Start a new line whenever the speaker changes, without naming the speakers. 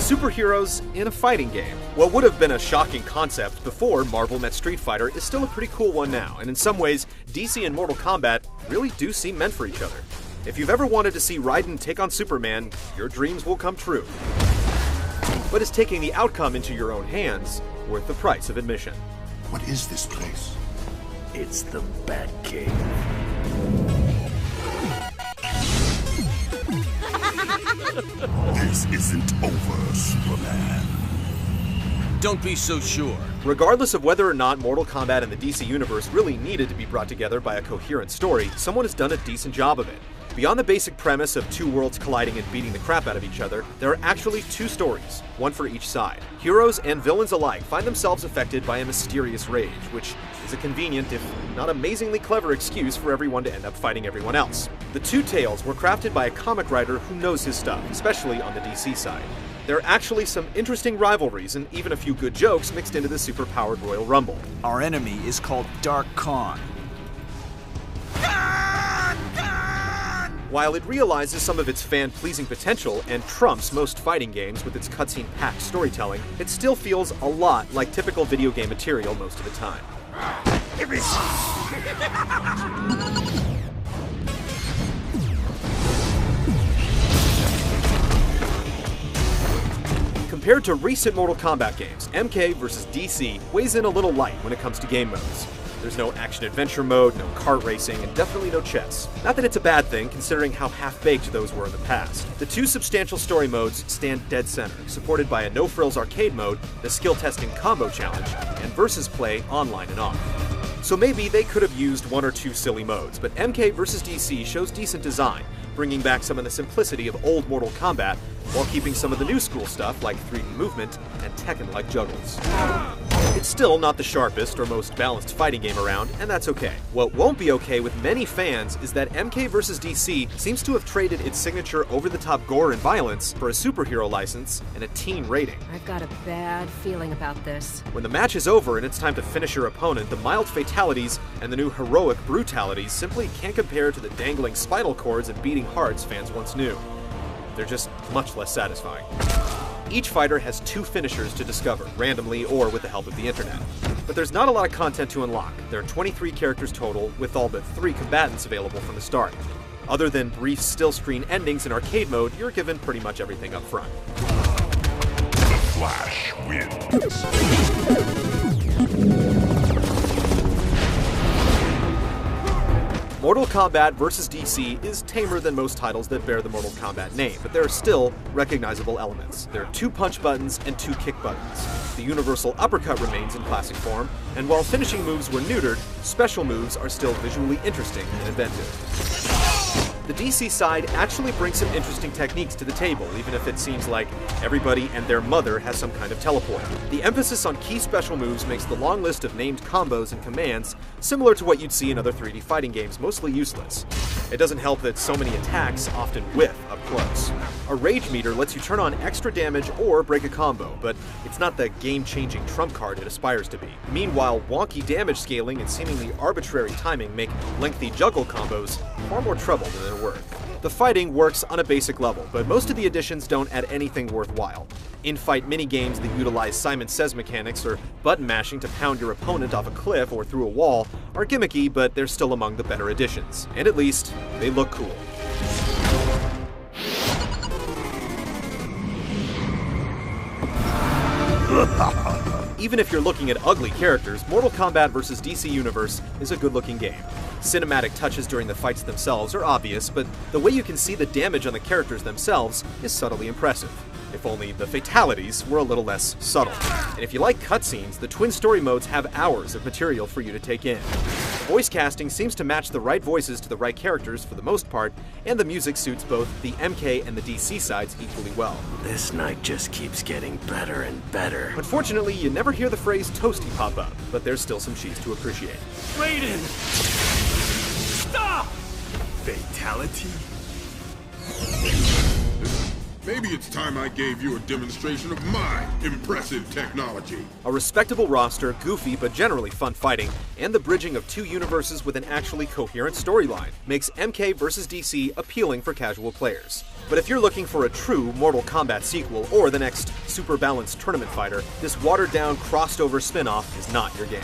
Superheroes in a fighting game. What would have been a shocking concept before Marvel met Street Fighter is still a pretty cool one now, and in some ways, DC and Mortal Kombat really do seem meant for each other. If you've ever wanted to see Raiden take on Superman, your dreams will come true. But is taking the outcome into your own hands worth the price of admission?
What is this place?
It's the Batcave.
This isn't over, Superman.
Don't be so sure.
Regardless of whether or not Mortal Kombat and the DC Universe really needed to be brought together by a coherent story, someone has done a decent job of it. Beyond the basic premise of two worlds colliding and beating the crap out of each other, there are actually two stories, one for each side. Heroes and villains alike find themselves affected by a mysterious rage, which is a convenient, if not amazingly clever, excuse for everyone to end up fighting everyone else. The two tales were crafted by a comic writer who knows his stuff, especially on the DC side. There are actually some interesting rivalries and even a few good jokes mixed into the super-powered Royal Rumble.
Our enemy is called Dark Khan.
While it realizes some of its fan-pleasing potential and trumps most fighting games with its cutscene-packed storytelling, it still feels a lot like typical video game material most of the time. Compared to recent Mortal Kombat games, MK vs. DC weighs in a little light when it comes to game modes. There's no action-adventure mode, no kart racing, and definitely no chess. Not that it's a bad thing, considering how half-baked those were in the past. The two substantial story modes stand dead center, supported by a no-frills arcade mode, the skill-testing combo challenge, and versus play online and off. So maybe they could have used one or two silly modes, but MK vs. DC shows decent design, bringing back some of the simplicity of old Mortal Kombat, while keeping some of the new school stuff like 3D movement and Tekken-like juggles. It's still not the sharpest or most balanced fighting game around, and that's okay. What won't be okay with many fans is that MK vs. DC seems to have traded its signature over-the-top gore and violence for a superhero license and a teen rating.
I've got a bad feeling about this.
When the match is over and it's time to finish your opponent, the mild fatalities and the new heroic brutalities simply can't compare to the dangling spinal cords and beating hearts fans once knew. They're just much less satisfying. Each fighter has two finishers to discover, randomly or with the help of the internet. But there's not a lot of content to unlock. There are 23 characters total, with all but 3 combatants available from the start. Other than brief still-screen endings in arcade mode, you're given pretty much everything up front.
The Flash wins.
Mortal Kombat vs. DC is tamer than most titles that bear the Mortal Kombat name, but there are still recognizable elements. There are 2 punch buttons and 2 kick buttons. The universal uppercut remains in classic form, and while finishing moves were neutered, special moves are still visually interesting and inventive. The DC side actually brings some interesting techniques to the table, even if it seems like everybody and their mother has some kind of teleport. The emphasis on key special moves makes the long list of named combos and commands similar to what you'd see in other 3D fighting games, mostly useless. It doesn't help that so many attacks often whiff up close. A rage meter lets you turn on extra damage or break a combo, but it's not the game-changing trump card it aspires to be. Meanwhile, wonky damage scaling and seemingly arbitrary timing make lengthy juggle combos far more trouble than they're worth. The fighting works on a basic level, but most of the additions don't add anything worthwhile. In-fight minigames that utilize Simon Says mechanics or button mashing to pound your opponent off a cliff or through a wall are gimmicky, but they're still among the better additions. And at least, they look cool. Even if you're looking at ugly characters, Mortal Kombat vs. DC Universe is a good-looking game. Cinematic touches during the fights themselves are obvious, but the way you can see the damage on the characters themselves is subtly impressive. If only the fatalities were a little less subtle. And if you like cutscenes, the twin story modes have hours of material for you to take in. Voice casting seems to match the right voices to the right characters for the most part, and the music suits both the MK and the DC sides equally well.
This night just keeps getting better and better.
Unfortunately, you never hear the phrase toasty pop up, but there's still some cheese to appreciate.
Raiden! Stop! Fatality?
Maybe it's time I gave you a demonstration of my impressive technology.
A respectable roster, goofy but generally fun fighting, and the bridging of two universes with an actually coherent storyline makes MK vs. DC appealing for casual players. But if you're looking for a true Mortal Kombat sequel or the next super balanced tournament fighter, this watered-down, crossed-over spin-off is not your game.